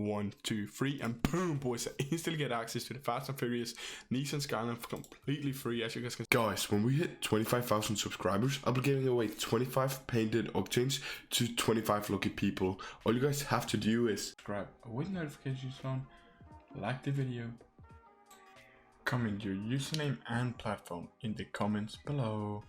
1, 2, 3, and boom, boys, instantly get access to the Fast and Furious Nissan Skyline for completely free, as you guys can. Guys, when we hit 25,000 subscribers, I'll be giving away 25 painted octanes to 25 lucky people. All you guys have to do is subscribe with notifications on, like the video, comment your username and platform in the comments below.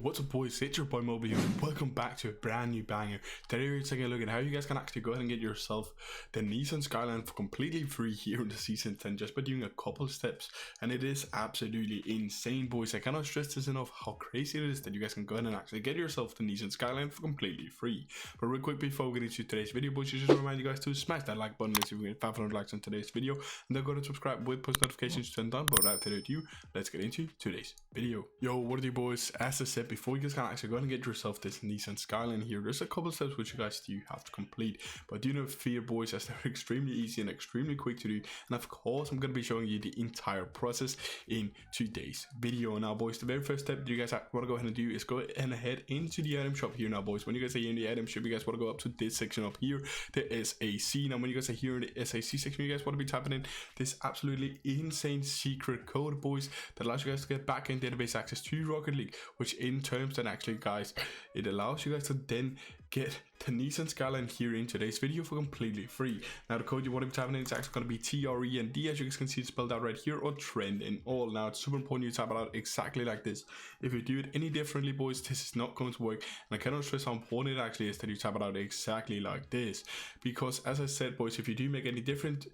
What's up, boys? It's your boy Moby here. Welcome back to a brand new banger. Today we're taking a look at how you guys can actually go ahead and get yourself the Nissan Skyline for completely free here in the Season 10 just by doing a couple steps, and it is absolutely insane, boys. I cannot stress this enough how crazy it is that you guys can go ahead and actually get yourself the Nissan Skyline for completely free. But real quick before we get into today's video, boys, just remind you guys to smash that like button if we get 500 likes on today's video, and then go to subscribe with post notifications turned on. But without further ado, let's get into today's video. Yo, what are you, boys? As I said before, you guys can actually go ahead and get yourself this Nissan Skyline here. There's a couple steps which you guys do have to complete, but do not fear, boys, as they're extremely easy and extremely quick to do. And of course, I'm going to be showing you the entire process in today's video. Now, boys, the very first step you guys want to go ahead and do is go ahead into the item shop here. Now, boys, when you guys are here in the item shop, you guys want to go up to this section up here, the SAC. Now, when you guys are here in the SAC section, you guys want to be typing in this absolutely insane secret code, boys, that allows you guys to get back-end database access to Rocket League, which in terms then actually, guys, it allows you guys to then get the Nissan Skyline here in today's video for completely free. Now, the code you want to be typing in is actually going to be TREND, as you guys can see it's spelled out right here, or trend in all. Now, it's super important you type it out exactly like this. If you do it any differently, boys, this is not going to work, and I cannot stress how important it actually is that you type it out exactly like this, because as I said, boys, if you do make any different,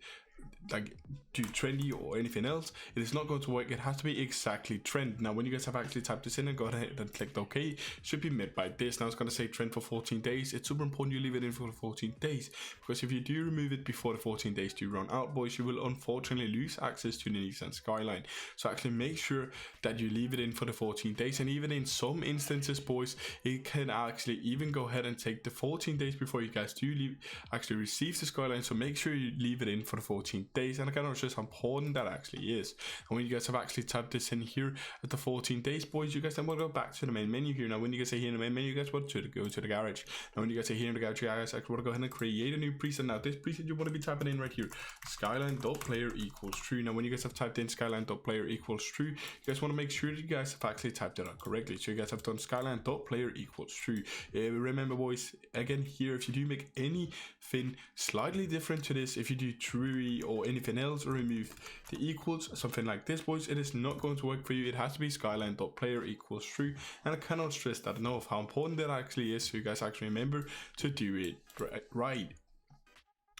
like do trendy or anything else, it is not going to work. It has to be exactly trend. Now, when you guys have actually typed this in and go ahead and clicked OK, it should be met by this. Now, it's going to say trend for 14 days. It's super important you leave it in for the 14 days, because if you do remove it before the 14 days do run out, boys, you will unfortunately lose access to the Nissan Skyline. So actually make sure that you leave it in for the 14 days, and even in some instances, boys, it can actually even go ahead and take the 14 days before you guys do actually receive the Skyline. So make sure you leave it in for the 14 days, and I cannot stress how important that actually is. And when you guys have actually typed this in here at the 14 days, boys, you guys then will go back to the main menu here. Now, when you guys are here in the main menu, you guys want to go to the garage. Now, when you guys are here in the garage, you guys actually want to go ahead and create a new preset. Now, this preset you want to be typing in right here, skyline.player equals true. Now, when you guys have typed in skyline.player equals true, you guys want to make sure that you guys have actually typed it out correctly. So you guys have done skyline.player equals true. Remember, boys, again here, if you do make anything slightly different to this, if you do true or anything else, or remove the equals, something like this, boys, it is not going to work for you. It has to be skyline.player equals true, and I cannot stress that enough how important that actually is, so you guys actually remember to do it right.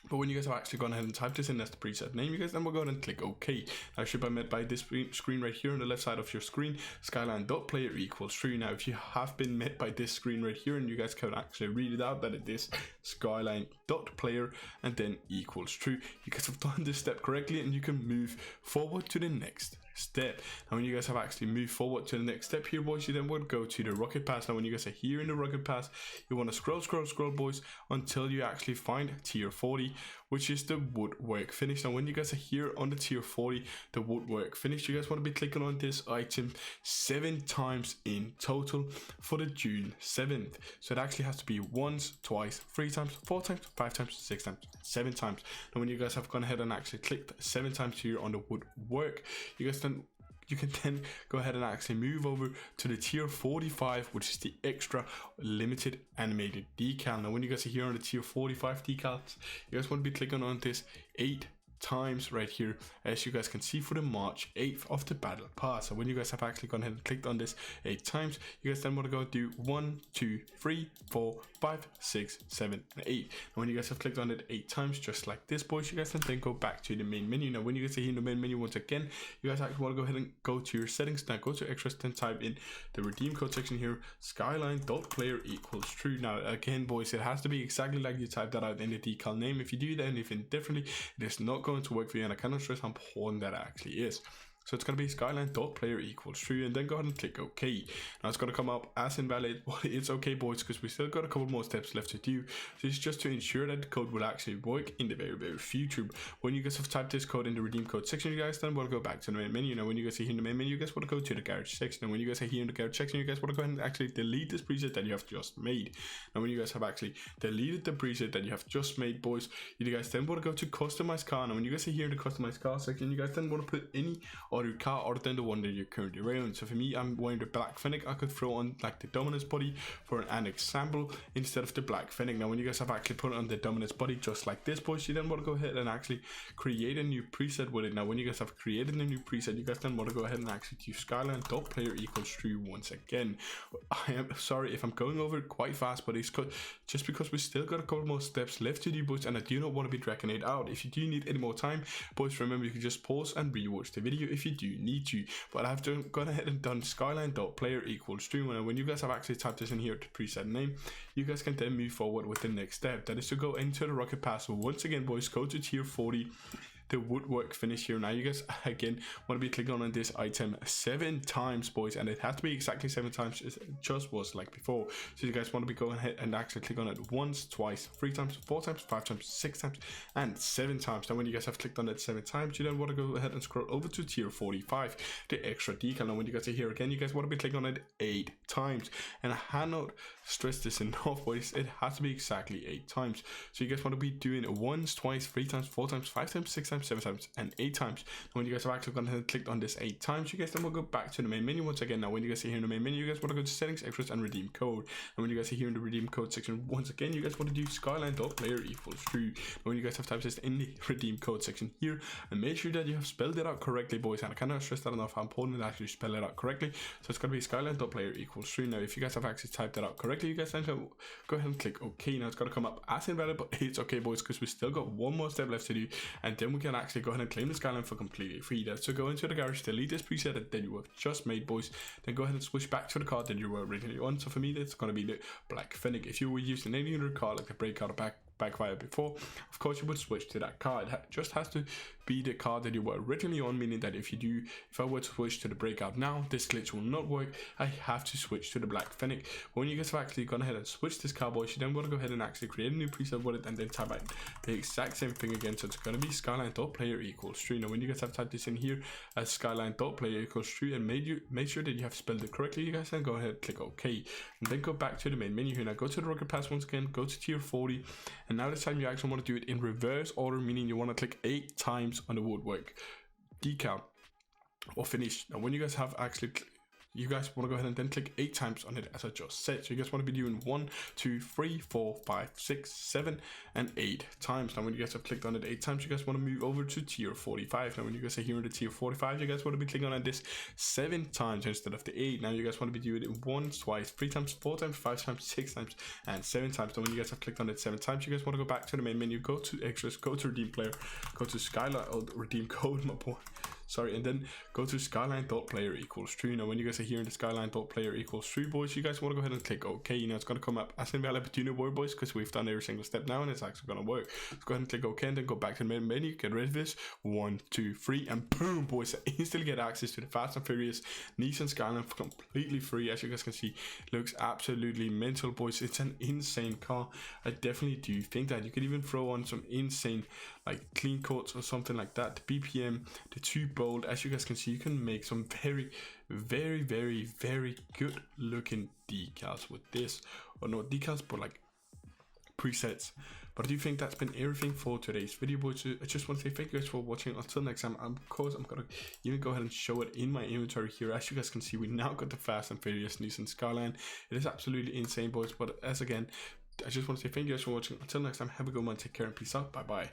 But when you guys have actually gone ahead and typed this in as the preset name, you guys then will go ahead and click OK. Now, it should be met by this screen right here on the left side of your screen, skyline.player equals true. Now, if you have been met by this screen right here, and you guys can actually read it out that it is skyline.player and then equals true, you guys have done this step correctly, and you can move forward to the next step. Now, when you guys have actually moved forward to the next step here, boys, you then would go to the rocket pass. Now, when you guys are here in the rocket pass, you want to scroll, boys, until you actually find tier 40, which is the woodwork finish. Now, when you guys are here on the tier 40, the woodwork finish, you guys want to be clicking on this item 7 times in total for the June 7th. So it actually has to be once, twice, 3 times, 4 times, 5 times, 6 times, 7 times. Now, when you guys have gone ahead and actually clicked 7 times here on the woodwork, you can then go ahead and actually move over to the tier 45, which is the extra limited animated decal. Now, when you guys are here on the tier 45 decals, you guys want to be clicking on this 8 times right here, as you guys can see, for the March 8th of the battle pass. So when you guys have actually gone ahead and clicked on this 8 times, you guys then want to go do 1, 2, 3, 4, 5, 6, 7, and 8. And when you guys have clicked on it 8 times, just like this, boys, you guys can then go back to the main menu. Now, when you guys are here in the main menu once again, you guys actually want to go ahead and go to your settings. Now, go to extras, then type in the redeem code section here, skyline.player equals true. Now, again, boys, it has to be exactly like you typed that out in the decal name. If you do anything differently, it is not going to work for you, and I cannot stress how important that actually is. So it's going to be Skyline.player equals true, and then go ahead and click OK. Now it's going to come up as invalid, but it's okay, boys, because we still got a couple more steps left to do. So it's just to ensure that the code will actually work in the very future. When you guys have typed this code in the redeem code section, you guys then want to go back to the main menu. Now when you guys are here in the main menu, you guys want to go to the garage section, and when you guys are here in the garage section, you guys want to go ahead and actually delete this preset that you have just made. Now when you guys have actually deleted the preset that you have just made, boys, you guys then want to go to customize car. Now when you guys are here in the customize car section, you guys then want to put any other car other than the one that you're currently wearing. So for me, I'm wearing the black Fennec. I could throw on like the Dominance body for an example instead of the black Fennec. Now when you guys have actually put on the Dominance body just like this, boys, you then want to go ahead and actually create a new preset with it. Now when you guys have created a new preset, you guys then want to go ahead and actually use Skyline.player equals true once again. I am sorry if I'm going over it quite fast, but it's just because we still got a couple more steps left to do, boys, and I do not want to be dragging it out. If you do need any more time, boys, remember you can just pause and rewatch the video if you do need to. But I've gone ahead and done Skyline.player equals true, and when you guys have actually typed this in here to preset name, you guys can then move forward with the next step. That is to go into the rocket pass. So once again, boys, go to tier 40. The woodwork finish here. Now you guys again want to be clicking on this item 7 times, boys, and it has to be exactly 7 times. It just was like before. So you guys want to be going ahead and actually click on it once, twice, 3 times, 4 times, 5 times, 6 times, and 7 times. Now when you guys have clicked on it 7 times, you then want to go ahead and scroll over to tier 45, the extra decal. Now when you guys are here again, you guys want to be clicking on it 8 times, and I cannot stress this enough, boys, it has to be exactly 8 times. So you guys want to be doing it once, twice, 3 times, 4 times, 5 times, 6 times, 7 times, and 8 times. And when you guys have actually gone ahead and clicked on this 8 times, you guys then will go back to the main menu once again. Now when you guys are here in the main menu, you guys want to go to settings, extras, and redeem code. And when you guys are here in the redeem code section once again, you guys want to do Skyline.player equals true. And when you guys have typed this in the redeem code section here, and make sure that you have spelled it out correctly, boys, and I cannot stress that enough how important it actually spell it out correctly. So it's going to be Skyline.player equals true. Now if you guys have actually typed that out correctly, you guys then go ahead and click OK. Now it's going to come up as invalid, but it's okay, boys, because we still got one more step left to do, and then we can actually go ahead and claim the Skyline for completely free. That's to go into the garage, delete this preset that you have just made, boys, then go ahead and switch back to the car that you were originally on. So for me, that's going to be the black Fennec. If you were using any other car like the breakout or backfire before, of course you would switch to that car. It just has to be the car that you were originally on, meaning that if I were to switch to the breakout now, this glitch will not work. I have to switch to the black Fennec. But when you guys have actually gone ahead and switched this car, boys, you then want to go ahead and actually create a new preset with it, and then type out the exact same thing again. So it's going to be Skyline.player equals true. Now when you guys have typed this in here as Skyline.player equals true and make sure that you have spelled it correctly, you guys then go ahead and click OK, and then go back to the main menu here. Now go to the rocket pass once again, go to tier 40, and now this time you actually want to do it in reverse order, meaning you want to click 8 times on the woodwork decal or finish. Now when you guys have actually you guys want to go ahead and then click 8 times on it as I just said. So you guys want to be doing 1, 2, 3, 4, 5, 6, 7, and 8 times. Now when you guys have clicked on it 8 times, you guys want to move over to tier 45. Now when you guys are here in the tier 45, you guys want to be clicking on this 7 times instead of the 8. Now you guys want to be doing it once, twice, 3 times, 4 times, 5 times, 6 times, and 7 times. Now when you guys have clicked on it 7 times, you guys want to go back to the main menu, go to extras, go to redeem player, go to Skyline, redeem code, my boy. Sorry, and then go to Skyline.player equals true. Now when you guys are here in the Skyline.player equals true, boys, you guys want to go ahead and click OK. Now it's going to come up as invalid, but do you know what, boys, because we've done every single step now and it's actually going to work. Let's go ahead and click OK, and then go back to the main menu, get rid of this, 1, 2, 3, and boom, boys, instantly get access to the Fast and Furious Nissan Skyline for completely free. As you guys can see, looks absolutely mental, boys. It's an insane car. I definitely do think that you could even throw on some insane like clean coats or something like that. The BPM, the 2 bold, as you guys can see, you can make some very good looking decals with this, or not decals, but like presets. But I do think that's been everything for today's video, boys. I just want to say thank you guys for watching. Until next time, of course, I'm gonna even go ahead and show it in my inventory here. As you guys can see, we now got the Fast and Furious Nissan Skyline. It is absolutely insane, boys. But as again, I just want to say thank you guys for watching. Until next time, have a good one, take care, and peace out. Bye bye.